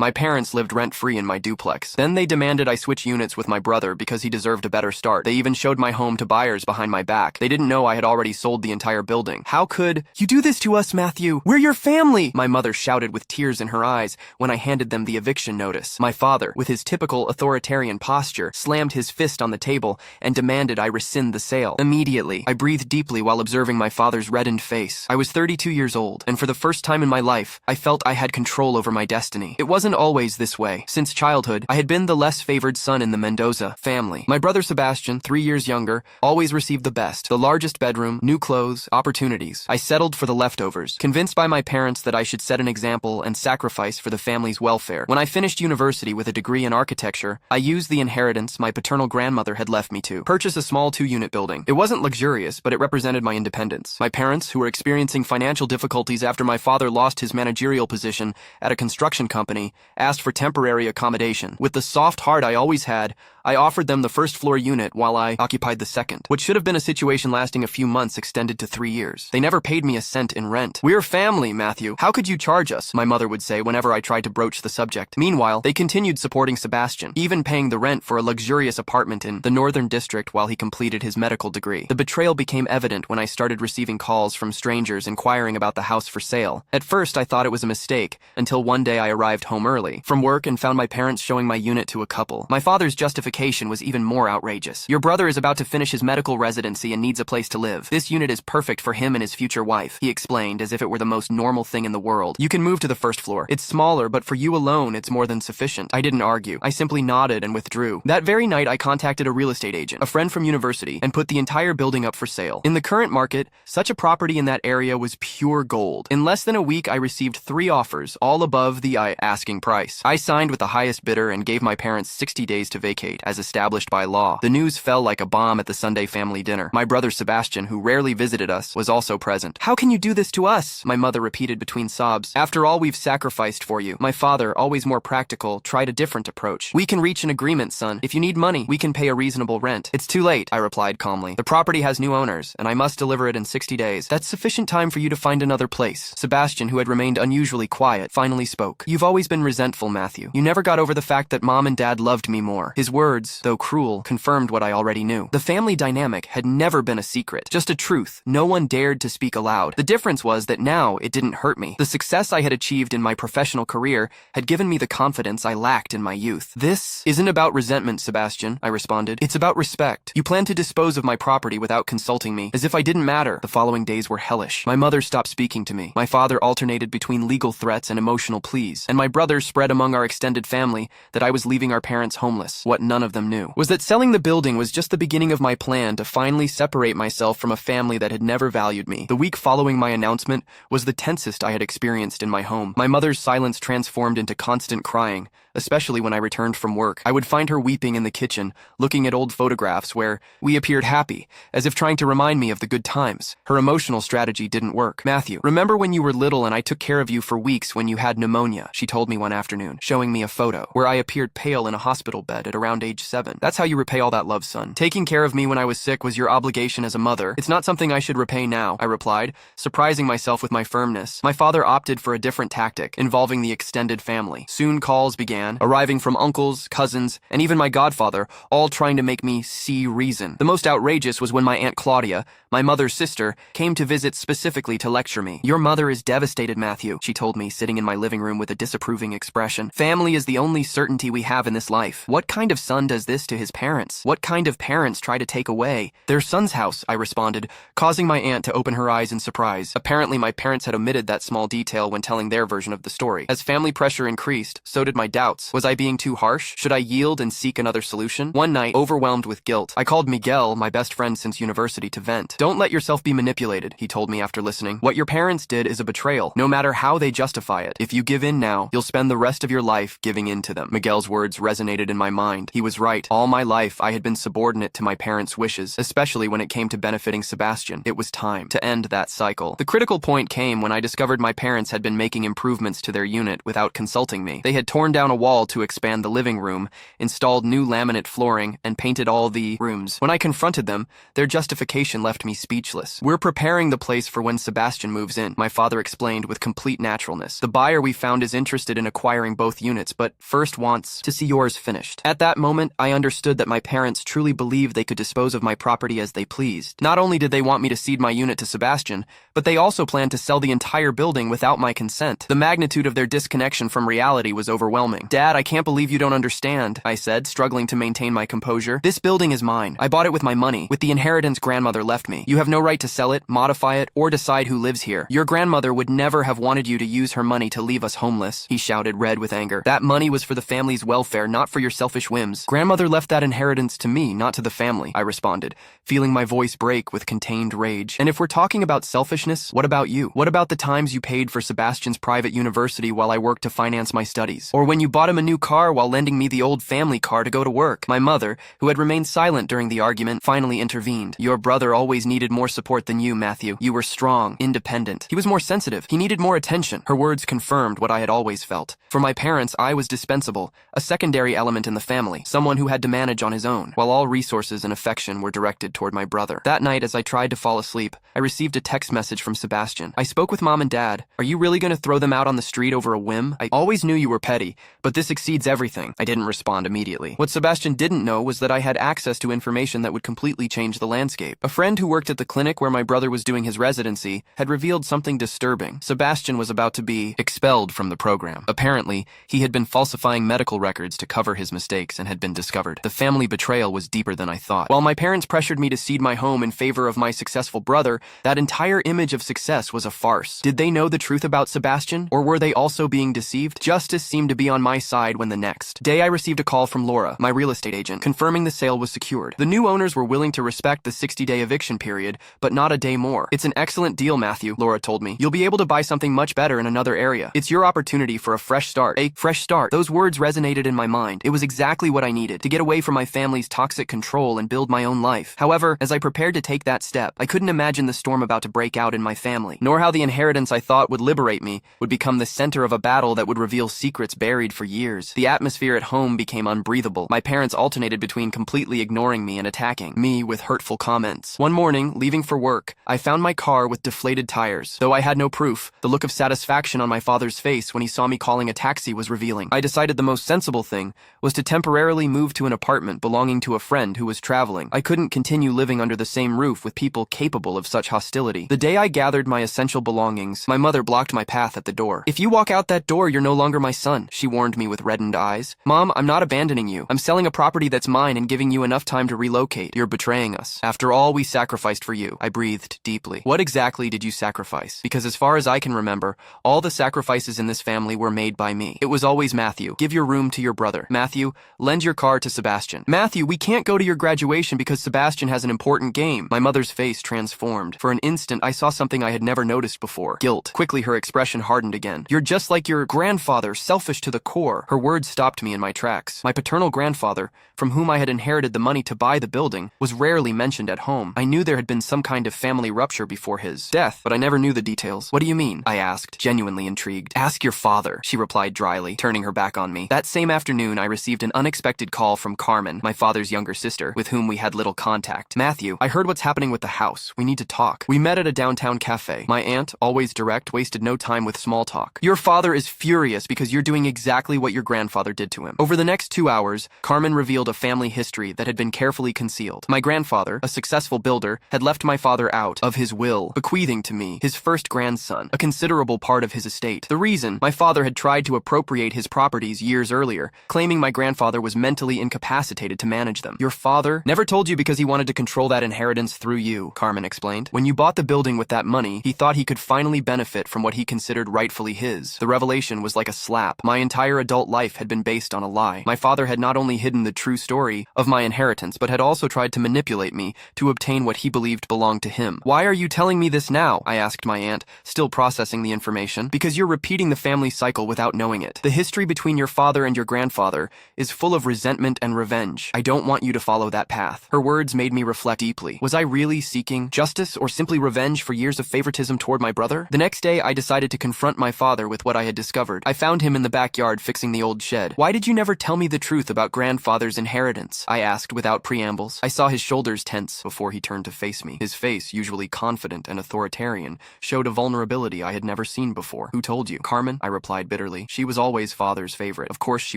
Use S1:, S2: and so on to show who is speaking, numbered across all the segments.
S1: My parents lived rent-free in my duplex. Then they demanded I switch units with my brother because he deserved a better start. They even showed my home to buyers behind my back. They didn't know I had already sold the entire building. How could you do this to us, Matthew? We're your family! My mother shouted with tears in her eyes when I handed them the eviction notice. My father, with his typical authoritarian posture, slammed his fist on the table and demanded I rescind the sale. Immediately, I breathed deeply while observing my father's reddened face. I was 32 years old, and for the first time in my life, I felt I had control over my destiny. It wasn't always this way. Since childhood, I had been the less favored son in the Mendoza family. My brother Sebastian, 3 years younger, always received the best. The largest bedroom, new clothes, opportunities. I settled for the leftovers, convinced by my parents that I should set an example and sacrifice for the family's welfare. When I finished university with a degree in architecture, I used the inheritance my paternal grandmother had left me to purchase a small 2-unit building. It wasn't luxurious, but it represented my independence. My parents, who were experiencing financial difficulties after my father lost his managerial position at a construction company, asked for temporary accommodation. With the soft heart I always had, I offered them the first-floor unit while I occupied the second. What should have been a situation lasting a few months extended to 3 years. They never paid me a cent in rent. "We're family, Matthew. How could you charge us?" my mother would say whenever I tried to broach the subject. Meanwhile, they continued supporting Sebastian, even paying the rent for a luxurious apartment in the Northern District while he completed his medical degree. The betrayal became evident when I started receiving calls from strangers inquiring about the house for sale. At first, I thought it was a mistake, until one day I arrived home early from work and found my parents showing my unit to a couple. My father's justification was even more outrageous. "Your brother is about to finish his medical residency and needs a place to live. This unit is perfect for him and his future wife," he explained as if it were the most normal thing in the world. "You can move to the first floor. It's smaller, but for you alone, it's more than sufficient." I didn't argue. I simply nodded and withdrew. That very night, I contacted a real estate agent, a friend from university, and put the entire building up for sale. In the current market, such a property in that area was pure gold. In less than a week, I received 3 offers, all above the asking price. I signed with the highest bidder and gave my parents 60 days to vacate, as established by law. The news fell like a bomb at the Sunday family dinner. My brother Sebastian, who rarely visited us, was also present. "How can you do this to us?" my mother repeated between sobs. "After all we've sacrificed for you." My father, always more practical, tried a different approach. "We can reach an agreement, son. If you need money, we can pay a reasonable rent." "It's too late," I replied calmly. "The property has new owners, and I must deliver it in 60 days. That's sufficient time for you to find another place." Sebastian, who had remained unusually quiet, finally spoke. "You've always been resentful, Matthew. You never got over the fact that Mom and Dad loved me more." His words, though cruel, confirmed what I already knew. The family dynamic had never been a secret, just a truth no one dared to speak aloud. The difference was that now it didn't hurt me. The success I had achieved in my professional career had given me the confidence I lacked in my youth. "This isn't about resentment, Sebastian," I responded. "It's about respect. You plan to dispose of my property without consulting me, as if I didn't matter." The following days were hellish. My mother stopped speaking to me. My father alternated between legal threats and emotional pleas, and my brother spread among our extended family that I was leaving our parents homeless. What none of them knew was that selling the building was just the beginning of my plan to finally separate myself from a family that had never valued me. The week following my announcement was the tensest I had experienced in my home. My mother's silence transformed into constant crying, especially when I returned from work. I would find her weeping in the kitchen, looking at old photographs where we appeared happy, as if trying to remind me of the good times. Her emotional strategy didn't work. "Matthew, remember when you were little and I took care of you for weeks when you had pneumonia?" she told me one afternoon, showing me a photo where I appeared pale in a hospital bed at around age 7. "That's how you repay all that love, son. Taking care of me when I was sick was your obligation as a mother. It's not something I should repay now," I replied, surprising myself with my firmness. My father opted for a different tactic, involving the extended family. Soon calls began, arriving from uncles, cousins, and even my godfather, all trying to make me see reason. The most outrageous was when my Aunt Claudia, my mother's sister, came to visit specifically to lecture me. "Your mother is devastated, Matthew," she told me, sitting in my living room with a disapproving expression. "Family is the only certainty we have in this life. What kind of son does this to his parents? What kind of parents try to take away their son's house?" I responded, causing my aunt to open her eyes in surprise. Apparently, my parents had omitted that small detail when telling their version of the story. As family pressure increased, so did my doubts. Was I being too harsh? Should I yield and seek another solution? One night, overwhelmed with guilt, I called Miguel, my best friend since university, to vent. "Don't let yourself be manipulated," he told me after listening. "What your parents did is a betrayal, no matter how they justify it. If you give in now, you'll spend the rest of your life giving in to them." Miguel's words resonated in my mind. He was right. All my life, I had been subordinate to my parents' wishes, especially when it came to benefiting Sebastian. It was time to end that cycle. The critical point came when I discovered my parents had been making improvements to their unit without consulting me. They had torn down a wall to expand the living room, installed new laminate flooring, and painted all the rooms. When I confronted them, their justification left me speechless. "We're preparing the place for when Sebastian moves in," my father explained with complete naturalness. "The buyer we found is interested in acquiring both units, but first wants to see yours finished. At that moment, I understood that my parents truly believed they could dispose of my property as they pleased. Not only did they want me to cede my unit to Sebastian, but they also planned to sell the entire building without my consent. The magnitude of their disconnection from reality was overwhelming. Dad, I can't believe you don't understand, I said, struggling to maintain my composure. This building is mine. I bought it with my money, with the inheritance grandmother left me. You have no right to sell it, modify it, or decide who lives here. Your grandmother would never have wanted you to use her money to leave us homeless, he shouted, red with anger. That money was for the family's welfare, not for your selfish whims. Grandmother left that inheritance to me, not to the family, I responded, feeling my voice break with contained rage. And if we're talking about selfishness, what about you? What about the times you paid for Sebastian's private university while I worked to finance my studies? Or when you bought him a new car while lending me the old family car to go to work? My mother, who had remained silent during the argument, finally intervened. Your brother always needed more support than you, Matthew. You were strong, independent. He was more sensitive. He needed more attention. Her words confirmed what I had always felt. For my parents, I was dispensable, a secondary element in the family, someone who had to manage on his own, while all resources and affection were directed toward my brother. That night, as I tried to fall asleep, I received a text message from Sebastian. I spoke with Mom and Dad. Are you really going to throw them out on the street over a whim? I always knew you were petty, but this exceeds everything. I didn't respond immediately. What Sebastian didn't know was that I had access to information that would completely change the landscape. A friend who worked at the clinic where my brother was doing his residency had revealed something disturbing. Sebastian was about to be expelled from the program. Apparently, he had been falsifying medical records to cover his mistakes and had been discovered. The family betrayal was deeper than I thought. While my parents pressured me to cede my home in favor of my successful brother, that entire image of success was a farce. Did they know the truth about Sebastian, or were they also being deceived? Justice seemed to be on my side when the next day I received a call from Laura, my real estate agent, confirming the sale was secured. The new owners were willing to respect the 60-day eviction period, but not a day more. It's an excellent deal, Matthew, Laura told me. You'll be able to buy something much better in another area. It's your opportunity for a fresh start. A fresh start. Those words resonated in my mind. It was exactly what I needed to get away from my family's toxic control and build my own life. However, as I prepared to take that step, I couldn't imagine the storm about to break out in my family, nor how the inheritance I thought would liberate me would become the center of a battle that would reveal secrets buried for years. The atmosphere at home became unbreathable. My parents alternated between completely ignoring me and attacking me with hurtful comments. One morning, leaving for work, I found my car with deflated tires. Though I had no proof, the look of satisfaction on my father's face when he saw me calling a taxi was revealing. I decided the most sensible thing was to temporarily move to an apartment belonging to a friend who was traveling. I couldn't continue living under the same roof with people capable of such hostility. The day I gathered my essential belongings, my mother blocked my path at the door. If you walk out that door, you're no longer my son, she warned me with reddened eyes. Mom, I'm not abandoning you. I'm selling a property that's mine and giving you enough time to relocate. You're betraying us. After all we sacrificed for you, I breathed deeply. What exactly did you sacrifice? Because as far as I can remember, all the sacrifices in this family were made by me. It was always Matthew. Give your room to your brother. Matthew, lend your car to Sebastian. Matthew, we can't go to your graduation because Sebastian has an important game. My mother's face transformed. For an instant, I saw something I had never noticed before. Guilt. Quickly, her expression hardened again. You're just like your grandfather, selfish to the core. Her words stopped me in my tracks. My paternal grandfather, from whom I had inherited the money to buy the building, was rarely mentioned at home. I knew there had been some kind of family rupture before his death, but I never knew the details. What do you mean? I asked, genuinely intrigued. Ask your father, she replied dryly, turning her back on me. That same afternoon, I received an unexpected call from Carmen, my father's younger sister, with whom we had little contact. Matthew, I heard what's happening with the house. We need to talk. We met at a downtown cafe. My aunt, always direct, wasted no time with small talk. Your father is furious because you're doing exactly what your grandfather did to him. Over the next 2 hours, Carmen revealed a family history that had been carefully concealed. My grandfather, a successful builder, had left my father out of his will, bequeathing to me, his first grandson, a considerable part of his estate. The reason, my father had tried to appropriate his properties years earlier, claiming my grandfather was mentally incapacitated to manage them. Your father never told you because he wanted to control that inheritance through you, Carmen explained. When you bought the building with that money, he thought he could finally benefit from what he considered rightfully his. The revelation was like a slap. My entire adult life had been based on a lie. My father had not only hidden the true story of my inheritance, but had also tried to manipulate me to obtain what he believed belonged to him. Why are you telling me this now? I asked my aunt, still processing the information. Because you're repeating the family cycle without knowing it. The history between your father and your grandfather is full of resentment and revenge. I don't want you to follow that path. Her words made me reflect deeply. Was I really seeking justice or simply revenge for years of favoritism toward my brother? The next day, I decided to confront my father with what I had discovered. I found him in the backyard fixing the old shed. Why did you never tell me the truth about grandfather's inheritance? I asked without preambles. I saw his shoulders tense before he turned to face me. His face, usually confident and authoritarian, showed a vulnerability I had never seen before. Who told you? Carmen, I replied bitterly. bitterly. She was always father's favorite. Of course she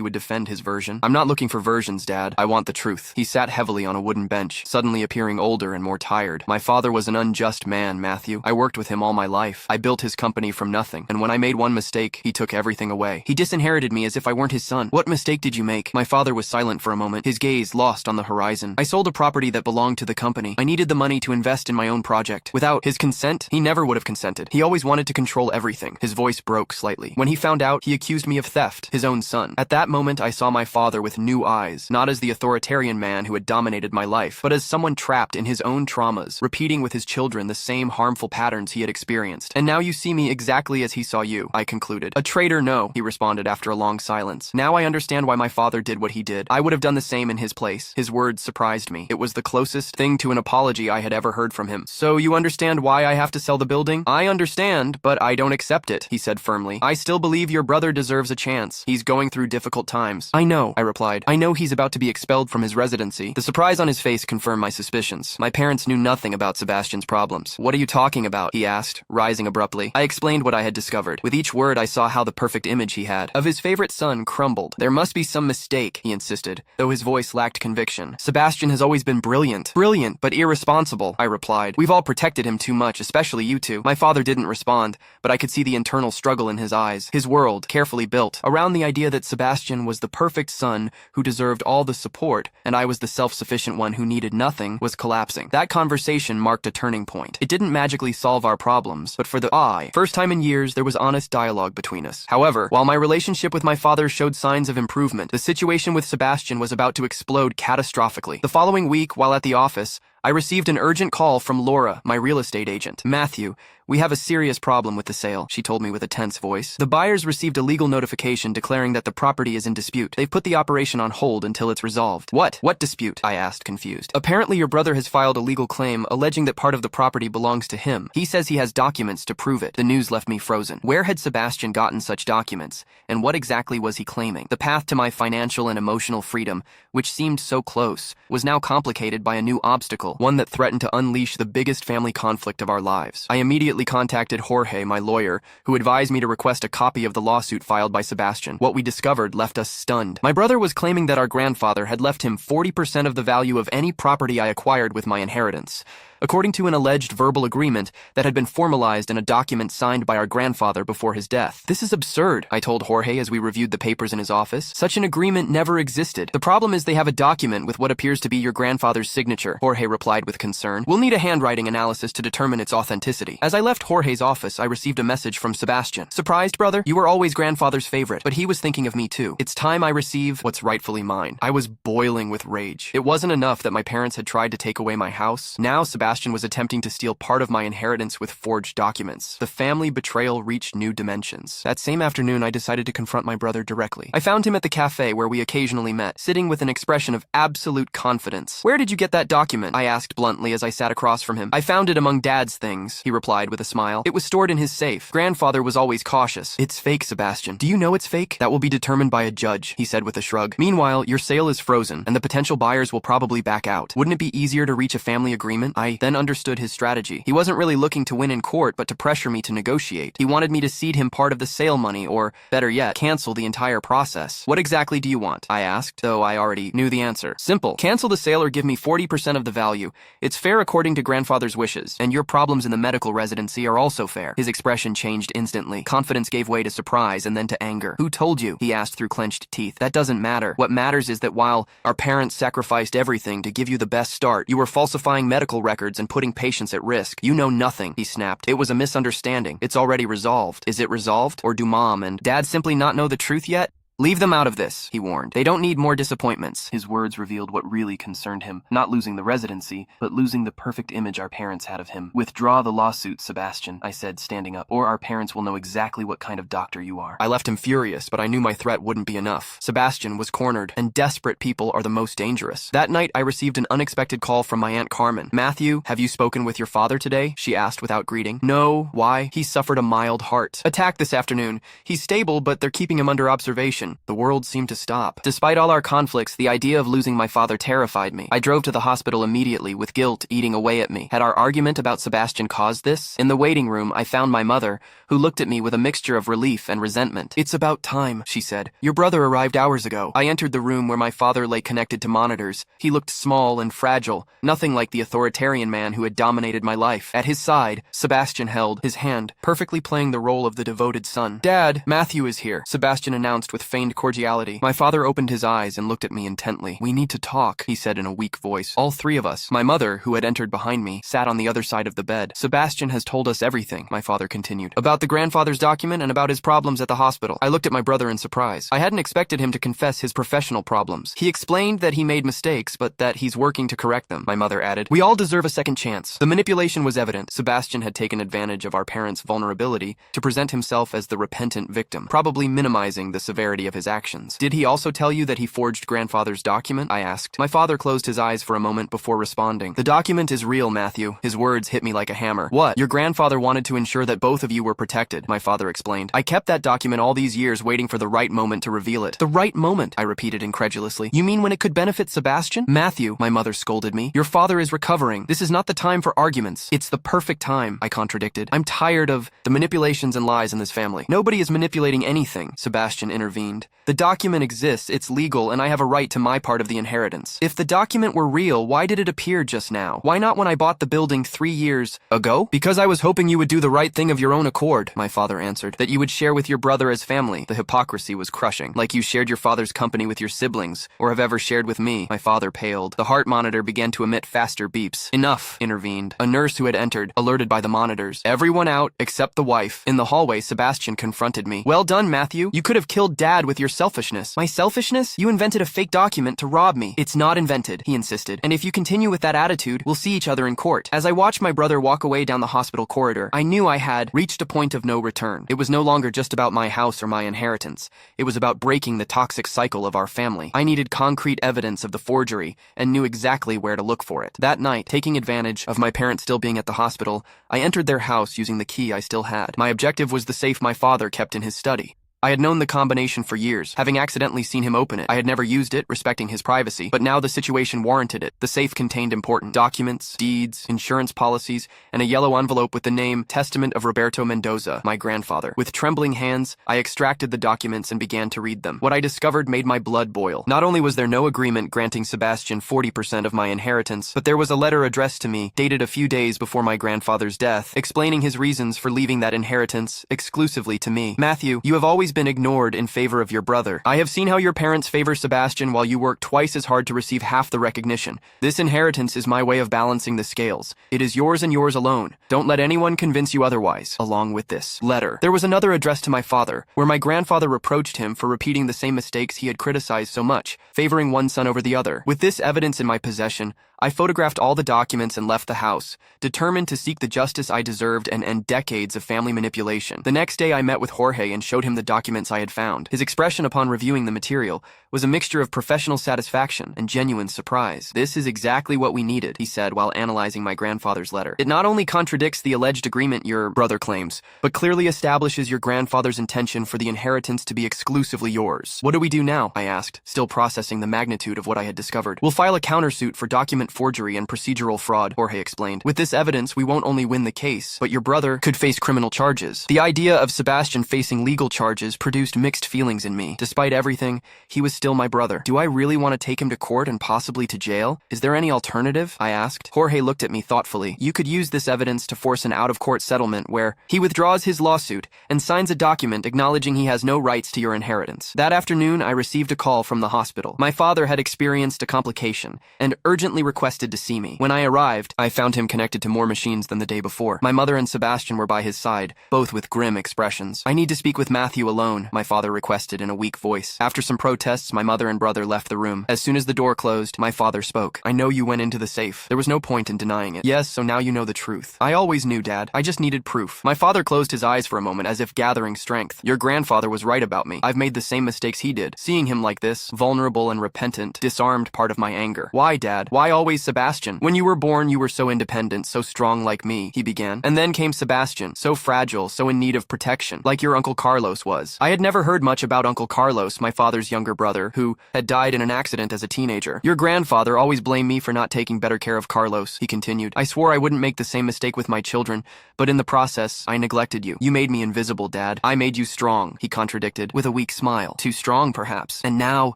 S1: would defend his version. I'm not looking for versions, Dad. I want the truth. He sat heavily on a wooden bench, suddenly appearing older and more tired. My father was an unjust man, Matthew. I worked with him all my life. I built his company from nothing, and when I made one mistake, he took everything away. He disinherited me as if I weren't his son. What mistake did you make? My father was silent for a moment, his gaze lost on the horizon. I sold a property that belonged to the company. I needed the money to invest in my own project. Without his consent, he never would have consented. He always wanted to control everything. His voice broke slightly. When he found out, he accused me of theft, his own son. At that moment, I saw my father with new eyes, not as the authoritarian man who had dominated my life, but as someone trapped in his own traumas, repeating with his children the same harmful patterns he had experienced. And now you see me exactly as he saw you, I concluded. A traitor, no, he responded after a long silence. Now I understand why my father did what he did. I would have done the same in his place. His words surprised me. It was the closest thing to an apology I had ever heard from him. So you understand why I have to sell the building? I understand, but I don't accept it, he said firmly. I still believe your brother deserves a chance. He's going through difficult times. I know, I replied. I know he's about to be expelled from his residency. The surprise on his face confirmed my suspicions. My parents knew nothing about Sebastian's problems. What are you talking about? He asked, rising abruptly. I explained what I had discovered. With each word, I saw how the perfect image he had of his favorite son crumbled. There must be some mistake, he insisted, though his voice lacked conviction. Sebastian has always been brilliant. Brilliant, but irresponsible, I replied. We've all protected him too much, especially you two. My father didn't respond, but I could see the internal struggle in his eyes. His world, carefully built, around the idea that Sebastian was the perfect son who deserved all the support, and I was the self-sufficient one who needed nothing, was collapsing. That conversation marked a turning point. It didn't magically solve our problems, but for the first time in years, there was honest dialogue between us. However, while my relationship with my father showed signs of improvement, the situation with Sebastian was about to explode catastrophically. The following week, while at the office, I received an urgent call from Laura, my real estate agent. Matthew, we have a serious problem with the sale, she told me with a tense voice. The buyers received a legal notification declaring that the property is in dispute. They've put the operation on hold until it's resolved. What? What dispute? I asked, confused. Apparently your brother has filed a legal claim alleging that part of the property belongs to him. He says he has documents to prove it. The news left me frozen. Where had Sebastian gotten such documents? And what exactly was he claiming? The path to my financial and emotional freedom, which seemed so close, was now complicated by a new obstacle, one that threatened to unleash the biggest family conflict of our lives. I immediately contacted Jorge, my lawyer, who advised me to request a copy of the lawsuit filed by Sebastian. What we discovered left us stunned. My brother was claiming that our grandfather had left him 40% of the value of any property I acquired with my inheritance, according to an alleged verbal agreement that had been formalized in a document signed by our grandfather before his death. This is absurd, I told Jorge as we reviewed the papers in his office. Such an agreement never existed. The problem is they have a document with what appears to be your grandfather's signature, Jorge replied with concern. We'll need a handwriting analysis to determine its authenticity. As I left Jorge's office, I received a message from Sebastian. Surprised, brother? You were always grandfather's favorite, but he was thinking of me too. It's time I receive what's rightfully mine. I was boiling with rage. It wasn't enough that my parents had tried to take away my house. Now Sebastian was attempting to steal part of my inheritance with forged documents. The family betrayal reached new dimensions. That same afternoon, I decided to confront my brother directly. I found him at the cafe where we occasionally met, sitting with an expression of absolute confidence. Where did you get that document? I asked bluntly as I sat across from him. I found it among Dad's things, he replied with a smile. It was stored in his safe. Grandfather was always cautious. It's fake, Sebastian. Do you know it's fake? That will be determined by a judge, he said with a shrug. Meanwhile, your sale is frozen, and the potential buyers will probably back out. Wouldn't it be easier to reach a family agreement? I then understood his strategy. He wasn't really looking to win in court, but to pressure me to negotiate. He wanted me to cede him part of the sale money, or, better yet, cancel the entire process. What exactly do you want? I asked, though I already knew the answer. Simple. Cancel the sale or give me 40% of the value. It's fair according to grandfather's wishes, and your problems in the medical residency are also fair. His expression changed instantly. Confidence gave way to surprise and then to anger. Who told you? He asked through clenched teeth. That doesn't matter. What matters is that while our parents sacrificed everything to give you the best start, you were falsifying medical records and putting patients at risk. You know nothing, he snapped. It was a misunderstanding. It's already resolved. Is it resolved? Or do Mom and Dad simply not know the truth yet? Leave them out of this, he warned. They don't need more disappointments. His words revealed what really concerned him. Not losing the residency, but losing the perfect image our parents had of him. Withdraw the lawsuit, Sebastian, I said, standing up, or our parents will know exactly what kind of doctor you are. I left him furious, but I knew my threat wouldn't be enough. Sebastian was cornered, and desperate people are the most dangerous. That night, I received an unexpected call from my Aunt Carmen. Matthew, have you spoken with your father today? She asked without greeting. No. Why? He suffered a mild heart attack this afternoon. He's stable, but they're keeping him under observation. revelation, the world seemed to stop. Despite all our conflicts, the idea of losing my father terrified me. I drove to the hospital immediately, with guilt eating away at me. Had our argument about Sebastian caused this? In the waiting room, I found my mother, who looked at me with a mixture of relief and resentment. "It's about time," she said. "Your brother arrived hours ago." I entered the room where my father lay connected to monitors. He looked small and fragile, nothing like the authoritarian man who had dominated my life. At his side, Sebastian held his hand, perfectly playing the role of the devoted son. "Dad, Matthew is here," Sebastian announced with feigned cordiality. My father opened his eyes and looked at me intently. "We need to talk," he said in a weak voice. All three of us, my mother, who had entered behind me, sat on the other side of the bed. "Sebastian has told us everything," my father continued, "about the grandfather's document and about his problems at the hospital." I looked at my brother in surprise. I hadn't expected him to confess his professional problems. He explained that he made mistakes, but that he's working to correct them, my mother added. "We all deserve a second chance." The manipulation was evident. Sebastian had taken advantage of our parents' vulnerability to present himself as the repentant victim, probably minimizing the severity of his actions. "Did he also tell you that he forged grandfather's document?" I asked. My father closed his eyes for a moment before responding. "The document is real, Matthew." His words hit me like a hammer. "What?" "Your grandfather wanted to ensure that both of you were protected," my father explained. "I kept that document all these years waiting for the right moment to reveal it." "The right moment?" I repeated incredulously. "You mean when it could benefit Sebastian?" "Matthew," my mother scolded me, "your father is recovering. This is not the time for arguments." "It's the perfect time," I contradicted. "I'm tired of the manipulations and lies in this family." "Nobody is manipulating anything," Sebastian intervened. "The document exists, it's legal, and I have a right to my part of the inheritance. If the document were real, why did it appear just now? Why not when I bought the building 3 years ago?" "Because I was hoping you would do the right thing of your own accord," my father answered. "That you would share with your brother as family." The hypocrisy was crushing. "Like you shared your father's company with your siblings, or have ever shared with me." My father paled. The heart monitor began to emit faster beeps. "Enough," intervened a nurse who had entered, alerted by the monitors. "Everyone out, except the wife." In the hallway, Sebastian confronted me. "Well done, Matthew. You could have killed Dad with your selfishness." "My selfishness? You invented a fake document to rob me." "It's not invented," he insisted. "And if you continue with that attitude, we'll see each other in court." As I watched my brother walk away down the hospital corridor, I knew I had reached a point of no return. It was no longer just about my house or my inheritance. It was about breaking the toxic cycle of our family. I needed concrete evidence of the forgery and knew exactly where to look for it. That night, taking advantage of my parents still being at the hospital, I entered their house using the key I still had. My objective was the safe my father kept in his study. I had known the combination for years, having accidentally seen him open it. I had never used it, respecting his privacy, but now the situation warranted it. The safe contained important documents, deeds, insurance policies, and a yellow envelope with the name Testament of Roberto Mendoza, my grandfather. With trembling hands, I extracted the documents and began to read them. What I discovered made my blood boil. Not only was there no agreement granting Sebastian 40% of my inheritance, but there was a letter addressed to me, dated a few days before my grandfather's death, explaining his reasons for leaving that inheritance exclusively to me. "Matthew, you have always been ignored in favor of your brother. I have seen how your parents favor Sebastian while you work twice as hard to receive half the recognition. This inheritance is my way of balancing the scales. It is yours and yours alone. Don't let anyone convince you otherwise." Along with this letter, there was another addressed to my father, where my grandfather reproached him for repeating the same mistakes he had criticized so much, favoring one son over the other. With this evidence in my possession, I photographed all the documents and left the house, determined to seek the justice I deserved and end decades of family manipulation. The next day I met with Jorge and showed him the documents I had found. His expression upon reviewing the material was a mixture of professional satisfaction and genuine surprise. "This is exactly what we needed," he said while analyzing my grandfather's letter. "It not only contradicts the alleged agreement your brother claims, but clearly establishes your grandfather's intention for the inheritance to be exclusively yours." "What do we do now?" I asked, still processing the magnitude of what I had discovered. "We'll file a countersuit for document forgery and procedural fraud," Jorge explained. "With this evidence, we won't only win the case, but your brother could face criminal charges." The idea of Sebastian facing legal charges produced mixed feelings in me. Despite everything, he was still my brother. Do I really want to take him to court and possibly to jail? Is there any alternative? I asked. Jorge looked at me thoughtfully. "You could use this evidence to force an out-of-court settlement where he withdraws his lawsuit and signs a document acknowledging he has no rights to your inheritance." That afternoon, I received a call from the hospital. My father had experienced a complication and urgently requested to see me. When I arrived, I found him connected to more machines than the day before. My mother and Sebastian were by his side, both with grim expressions. "I need to speak with Matthew alone," my father requested in a weak voice. After some protests, my mother and brother left the room. As soon as the door closed, my father spoke. "I know you went into the safe. There was no point in denying it." "Yes, so now you know the truth." "I always knew, Dad. I just needed proof." My father closed his eyes for a moment as if gathering strength. "Your grandfather was right about me. I've made the same mistakes he did." Seeing him like this, vulnerable and repentant, disarmed part of my anger. "Why, Dad? Why always always Sebastian. When you were born, you were so independent, so strong like me, he began. And then came Sebastian, so fragile, so in need of protection, like your Uncle Carlos was. I had never heard much about Uncle Carlos, my father's younger brother, who had died in an accident as a teenager. Your grandfather always blamed me for not taking better care of Carlos, he continued. I swore I wouldn't make the same mistake with my children, but in the process, I neglected you. You made me invisible, Dad. I made you strong, he contradicted, with a weak smile. Too strong, perhaps. And now,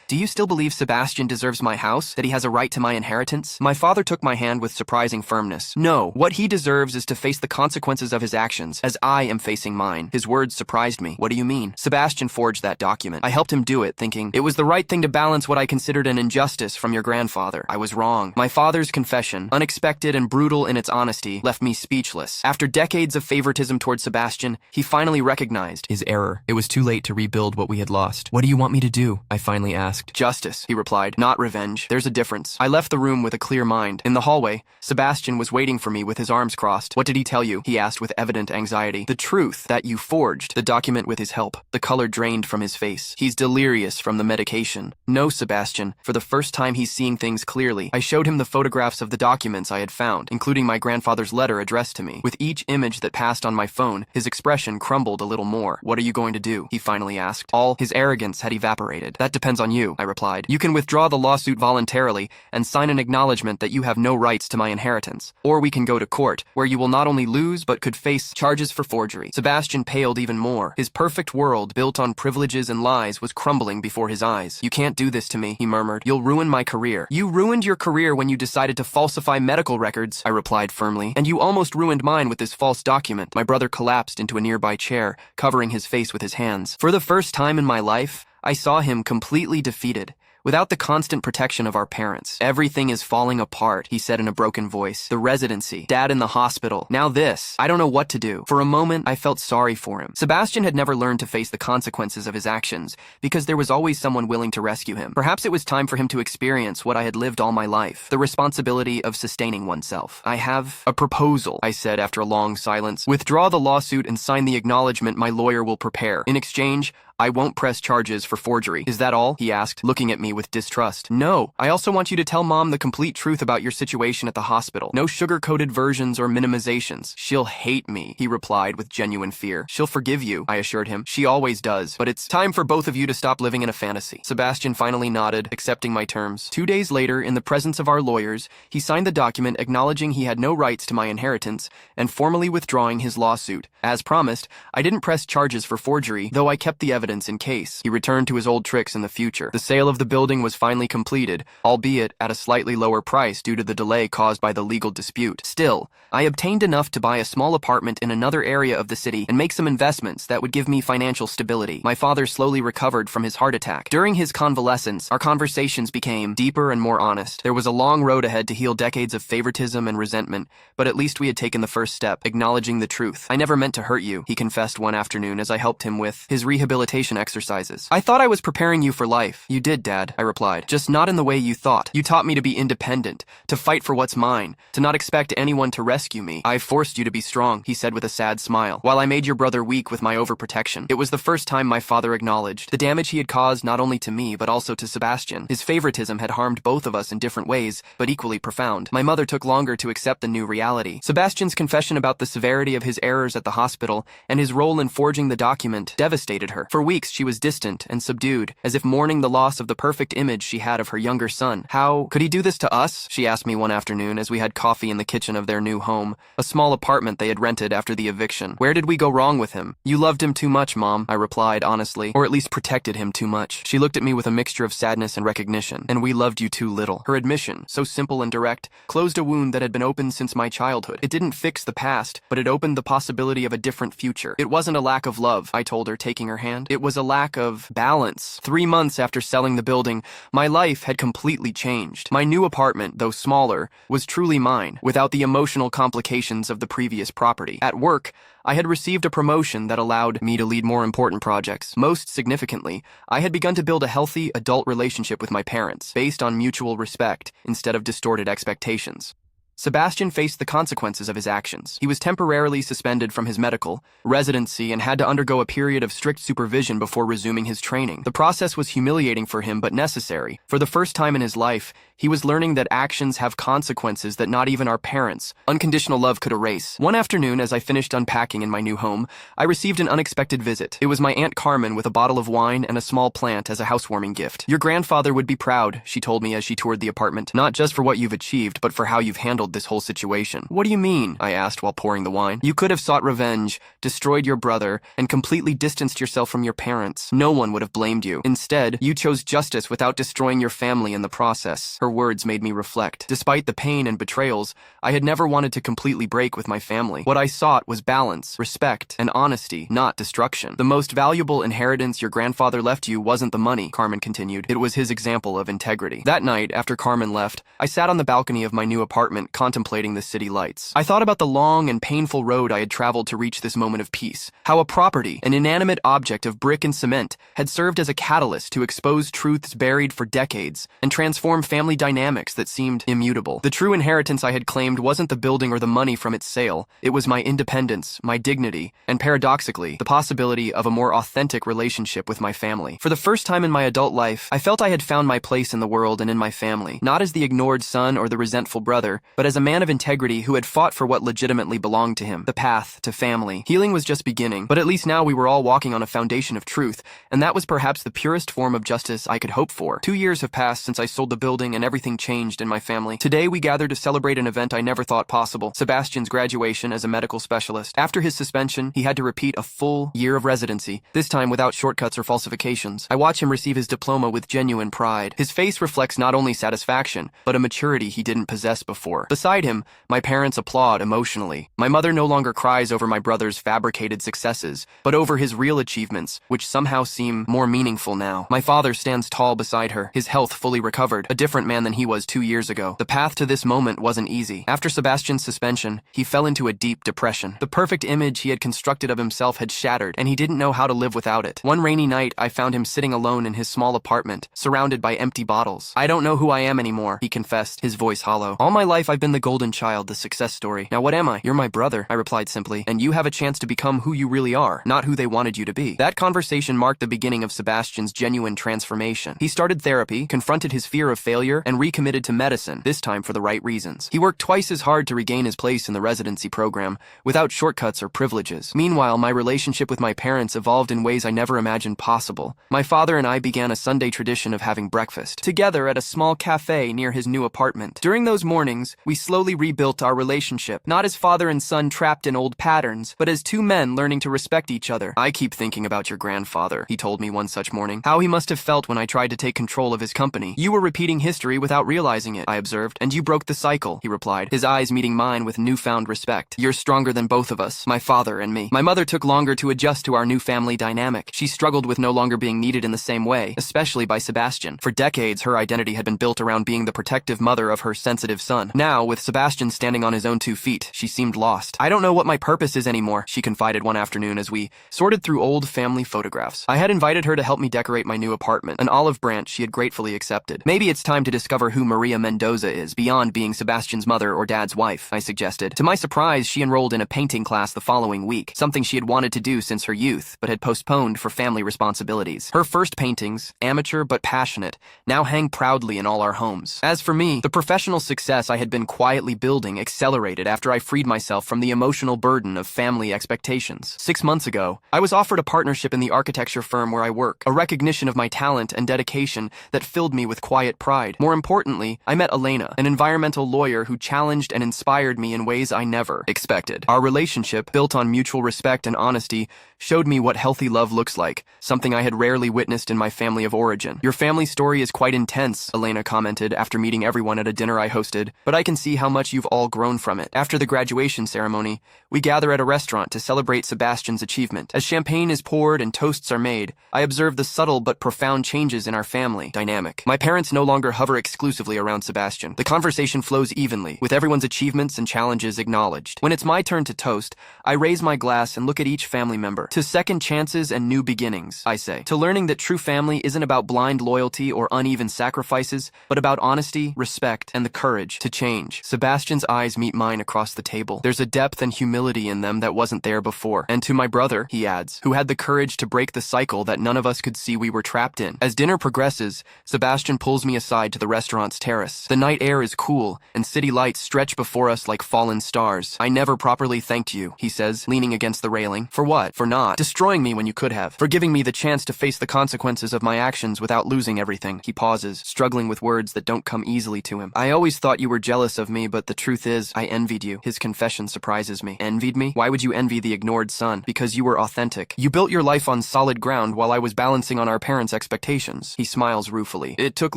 S1: do you still believe Sebastian deserves my house? That he has a right to my inheritance? My father took my hand with surprising firmness. No, what he deserves is to face the consequences of his actions, as I am facing mine. His words surprised me. What do you mean? Sebastian forged that document. I helped him do it, thinking it was the right thing to balance what I considered an injustice from your grandfather. I was wrong. My father's confession, unexpected and brutal in its honesty, left me speechless. After decades of favoritism toward Sebastian, he finally recognized his error. It was too late to rebuild what we had lost. What do you want me to do? I finally asked. Justice, he replied, not revenge. There's a difference. I left the room with a clear mind. In the hallway, Sebastian was waiting for me with his arms crossed. What did he tell you? He asked with evident anxiety. The truth, that you forged the document with his help. The color drained from his face. He's delirious from the medication. No, Sebastian. For the first time, he's seeing things clearly. I showed him the photographs of the documents I had found, including my grandfather's letter addressed to me. With each image that passed on my phone, his expression crumbled a little more. What are you going to do? He finally asked. All his arrogance had evaporated. That depends on you, I replied. You can withdraw the lawsuit voluntarily and sign an acknowledgement that you have no rights to my inheritance. Or we can go to court, where you will not only lose but could face charges for forgery. Sebastian paled even more. His perfect world, built on privileges and lies, was crumbling before his eyes. You can't do this to me, he murmured. You'll ruin my career. You ruined your career when you decided to falsify medical records, I replied firmly. And you almost ruined mine with this false document. My brother collapsed into a nearby chair, covering his face with his hands. For the first time in my life, I saw him completely defeated. Without the constant protection of our parents, everything is falling apart, he said in a broken voice. The residency, Dad in the hospital, now this. I don't know what to do. For a moment, I felt sorry for him. Sebastian had never learned to face the consequences of his actions, because there was always someone willing to rescue him. Perhaps it was time for him to experience what I had lived all my life, the responsibility of sustaining oneself. I have a proposal, I said after a long silence. Withdraw the lawsuit and sign the acknowledgement my lawyer will prepare. In exchange, I won't press charges for forgery. Is that all? He asked, looking at me with distrust. No, I also want you to tell Mom the complete truth about your situation at the hospital. No sugar-coated versions or minimizations. She'll hate me, he replied with genuine fear. She'll forgive you, I assured him. She always does, but it's time for both of you to stop living in a fantasy. Sebastian finally nodded, accepting my terms. 2 days later, in the presence of our lawyers, he signed the document acknowledging he had no rights to my inheritance and formally withdrawing his lawsuit. As promised, I didn't press charges for forgery, though I kept the evidence in case he returned to his old tricks in the future. The sale of the building was finally completed, albeit at a slightly lower price due to the delay caused by the legal dispute. Still, I obtained enough to buy a small apartment in another area of the city and make some investments that would give me financial stability. My father slowly recovered from his heart attack. During his convalescence, our conversations became deeper and more honest. There was a long road ahead to heal decades of favoritism and resentment, but at least we had taken the first step, acknowledging the truth. I never meant to hurt you, he confessed one afternoon as I helped him with his rehabilitation exercises. I thought I was preparing you for life. You did, Dad, I replied. Just not in the way you thought. You taught me to be independent, to fight for what's mine, to not expect anyone to rescue me. I forced you to be strong, he said with a sad smile, while I made your brother weak with my overprotection. It was the first time my father acknowledged the damage he had caused not only to me, but also to Sebastian. His favoritism had harmed both of us in different ways, but equally profound. My mother took longer to accept the new reality. Sebastian's confession about the severity of his errors at the hospital and his role in forging the document devastated her. For weeks, she was distant and subdued, as if mourning the loss of the perfect image she had of her younger son. How could he do this to us? She asked me one afternoon as we had coffee in the kitchen of their new home, a small apartment they had rented after the eviction. Where did we go wrong with him? You loved him too much, Mom, I replied honestly, or at least protected him too much. She looked at me with a mixture of sadness and recognition. And we loved you too little. Her admission, so simple and direct, closed a wound that had been open since my childhood. It didn't fix the past, but it opened the possibility of a different future. It wasn't a lack of love, I told her, taking her hand. It was a lack of balance. 3 months after selling the building, my life had completely changed. My new apartment, though smaller, was truly mine, without the emotional complications of the previous property. At work, I had received a promotion that allowed me to lead more important projects. Most significantly, I had begun to build a healthy adult relationship with my parents, based on mutual respect instead of distorted expectations. Sebastian faced the consequences of his actions. He was temporarily suspended from his medical residency and had to undergo a period of strict supervision before resuming his training. The process was humiliating for him but necessary. For the first time in his life, he was learning that actions have consequences that not even our parents' unconditional love could erase. One afternoon, as I finished unpacking in my new home, I received an unexpected visit. It was my Aunt Carmen with a bottle of wine and a small plant as a housewarming gift. "Your grandfather would be proud," she told me as she toured the apartment, "not just for what you've achieved, but for how you've handled this whole situation." "What do you mean?" I asked while pouring the wine. "You could have sought revenge, destroyed your brother, and completely distanced yourself from your parents. No one would have blamed you. Instead, you chose justice without destroying your family in the process." Her words made me reflect. Despite the pain and betrayals, I had never wanted to completely break with my family. What I sought was balance, respect, and honesty, not destruction. "The most valuable inheritance your grandfather left you wasn't the money," Carmen continued. "It was his example of integrity." That night, after Carmen left, I sat on the balcony of my new apartment contemplating the city lights. I thought about the long and painful road I had traveled to reach this moment of peace. How a property, an inanimate object of brick and cement, had served as a catalyst to expose truths buried for decades and transform family dynamics that seemed immutable. The true inheritance I had claimed wasn't the building or the money from its sale. It was my independence, my dignity, and paradoxically, the possibility of a more authentic relationship with my family. For the first time in my adult life, I felt I had found my place in the world and in my family, not as the ignored son or the resentful brother, but as a man of integrity who had fought for what legitimately belonged to him, the path to family. Healing was just beginning, but at least now we were all walking on a foundation of truth, and that was perhaps the purest form of justice I could hope for. 2 years have passed since I sold the building and everything changed in my family. Today we gather to celebrate an event I never thought possible: Sebastian's graduation as a medical specialist. After his suspension, he had to repeat a full year of residency, this time without shortcuts or falsifications. I watch him receive his diploma with genuine pride. His face reflects not only satisfaction, but a maturity he didn't possess before. Beside him, my parents applaud emotionally. My mother no longer cries over my brother's fabricated successes, but over his real achievements, which somehow seem more meaningful now. My father stands tall beside her, his health fully recovered, a different man than he was 2 years ago. The path to this moment wasn't easy. After Sebastian's suspension, he fell into a deep depression. The perfect image he had constructed of himself had shattered, and he didn't know how to live without it. One rainy night, I found him sitting alone in his small apartment, surrounded by empty bottles. "I don't know who I am anymore," he confessed, his voice hollow. "All my life I've been the golden child, the success story. Now what am I?" "You're my brother," I replied simply, "and you have a chance to become who you really are, not who they wanted you to be." That conversation marked the beginning of Sebastian's genuine transformation. He started therapy, confronted his fear of failure, and recommitted to medicine, this time for the right reasons. He worked twice as hard to regain his place in the residency program, without shortcuts or privileges. Meanwhile, my relationship with my parents evolved in ways I never imagined possible. My father and I began a Sunday tradition of having breakfast together at a small cafe near his new apartment. During those mornings, we slowly rebuilt our relationship, not as father and son trapped in old patterns, but as two men learning to respect each other. "I keep thinking about your grandfather," he told me one such morning. "How he must have felt when I tried to take control of his company." "You were repeating history without realizing it," I observed. "And you broke the cycle," he replied, his eyes meeting mine with newfound respect. "You're stronger than both of us, my father and me." My mother took longer to adjust to our new family dynamic. She struggled with no longer being needed in the same way, especially by Sebastian. For decades, her identity had been built around being the protective mother of her sensitive son. Now, with Sebastian standing on his own 2 feet, she seemed lost. "I don't know what my purpose is anymore," she confided one afternoon as we sorted through old family photographs. I had invited her to help me decorate my new apartment, an olive branch she had gratefully accepted. "Maybe it's time to discover who Maria Mendoza is, beyond being Sebastian's mother or dad's wife," I suggested. To my surprise, she enrolled in a painting class the following week, something she had wanted to do since her youth, but had postponed for family responsibilities. Her first paintings, amateur but passionate, now hang proudly in all our homes. As for me, the professional success I had been quietly building accelerated after I freed myself from the emotional burden of family expectations. 6 months ago, I was offered a partnership in the architecture firm where I work, a recognition of my talent and dedication that filled me with quiet pride. More importantly, I met Elena, an environmental lawyer who challenged and inspired me in ways I never expected. Our relationship, built on mutual respect and honesty, showed me what healthy love looks like, something I had rarely witnessed in my family of origin. "Your family story is quite intense," Elena commented after meeting everyone at a dinner I hosted, "but I can see how much you've all grown from it." After the graduation ceremony, we gather at a restaurant to celebrate Sebastian's achievement. As champagne is poured and toasts are made, I observe the subtle but profound changes in our family dynamic. My parents no longer hover exclusively around Sebastian. The conversation flows evenly, with everyone's achievements and challenges acknowledged. When it's my turn to toast, I raise my glass and look at each family member. "To second chances and new beginnings," I say. "To learning that true family isn't about blind loyalty or uneven sacrifices, but about honesty, respect, and the courage to change." change. Sebastian's eyes meet mine across the table. There's a depth and humility in them that wasn't there before. And to my brother, he adds, who had the courage to break the cycle that none of us could see we were trapped in. As dinner progresses, Sebastian pulls me aside to the restaurant's terrace. The night air is cool, and city lights stretch before us like fallen stars. I never properly thanked you, he says, leaning against the railing. For what? For not destroying me when you could have. For giving me the chance to face the consequences of my actions without losing everything. He pauses, struggling with words that don't come easily to him. I always thought you were jealous of me, but the truth is, I envied you. His confession surprises me. Envied me? Why would you envy the ignored son? Because you were authentic. You built your life on solid ground while I was balancing on our parents' expectations. He smiles ruefully. It took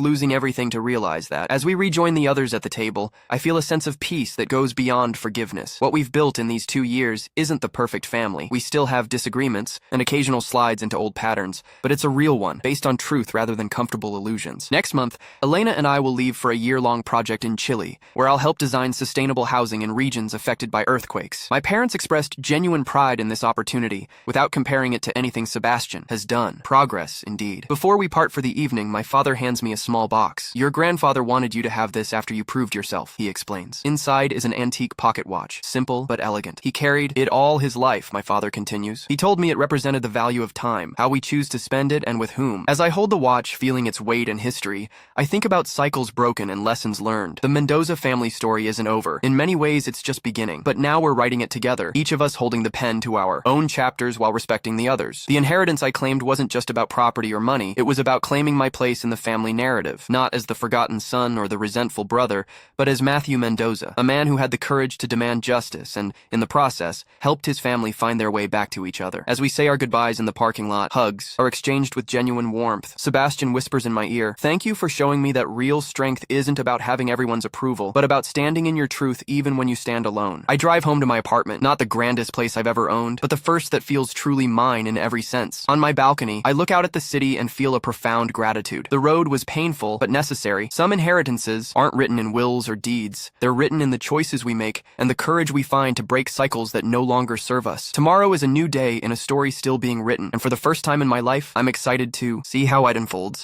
S1: losing everything to realize that. As we rejoin the others at the table, I feel a sense of peace that goes beyond forgiveness. What we've built in these 2 years isn't the perfect family. We still have disagreements and occasional slides into old patterns, but it's a real one, based on truth rather than comfortable illusions. Next month, Elena and I will leave for a year-long project in Chile, where I'll help design sustainable housing in regions affected by earthquakes. My parents expressed genuine pride in this opportunity, without comparing it to anything Sebastian has done. Progress, indeed. Before we part for the evening, my father hands me a small box. Your grandfather wanted you to have this after you proved yourself, he explains. Inside is an antique pocket watch, simple but elegant. He carried it all his life, my father continues. He told me it represented the value of time, how we choose to spend it and with whom. As I hold the watch, feeling its weight and history, I think about cycles broken and lessons learned. The Mendoza family story isn't over. In many ways, it's just beginning. But now we're writing it together, each of us holding the pen to our own chapters while respecting the others. The inheritance I claimed wasn't just about property or money. It was about claiming my place in the family narrative, not as the forgotten son or the resentful brother, but as Matthew Mendoza, a man who had the courage to demand justice and, in the process, helped his family find their way back to each other. As we say our goodbyes in the parking lot, hugs are exchanged with genuine warmth. Sebastian whispers in my ear, "Thank you for showing me that real strength isn't about having everyone's approval, but about standing in your truth even when you stand alone." I drive home to my apartment, not the grandest place I've ever owned, but the first that feels truly mine in every sense. On my balcony, I look out at the city and feel a profound gratitude. The road was painful, but necessary. Some inheritances aren't written in wills or deeds. They're written in the choices we make and the courage we find to break cycles that no longer serve us. Tomorrow is a new day in a story still being written, and for the first time in my life, I'm excited to see how it unfolds.